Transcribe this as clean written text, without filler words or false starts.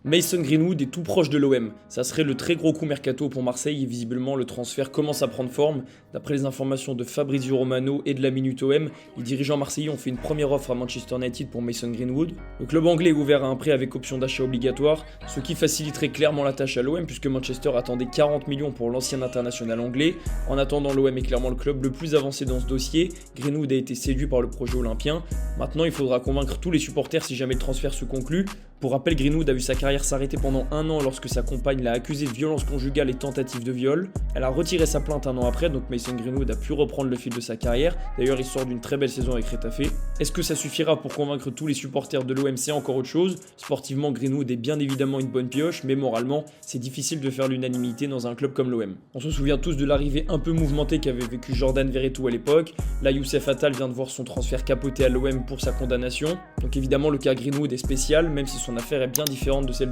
Mason Greenwood est tout proche de l'OM. Ça serait le très gros coup mercato pour Marseille et visiblement le transfert commence à prendre forme. D'après les informations de Fabrizio Romano et de la Minute OM, les dirigeants marseillais ont fait une première offre à Manchester United pour Mason Greenwood. Le club anglais est ouvert à un prêt avec option d'achat obligatoire, ce qui faciliterait clairement la tâche à l'OM puisque Manchester attendait 40 millions pour l'ancien international anglais. En attendant, l'OM est clairement le club le plus avancé dans ce dossier. Greenwood a été séduit par le projet olympien. Maintenant, il faudra convaincre tous les supporters si jamais le transfert se conclut. Pour rappel, Greenwood a vu sa carrière s'arrêter pendant un an lorsque sa compagne l'a accusé de violence conjugale et tentative de viol. Elle a retiré sa plainte un an après, donc Mason Greenwood a pu reprendre le fil de sa carrière. D'ailleurs, il sort d'une très belle saison avec Retafe. Est-ce que ça suffira pour convaincre tous les supporters de l'OM? C'est encore autre chose. Sportivement, Greenwood est bien évidemment une bonne pioche, mais moralement, c'est difficile de faire l'unanimité dans un club comme l'OM. On se souvient tous de l'arrivée un peu mouvementée qu'avait vécu Jordan Verretou à l'époque. Là, Youssef Attal vient de voir son transfert capoté à l'OM pour sa condamnation. Donc évidemment, le cas Greenwood est spécial, même si son affaire est bien différente de celle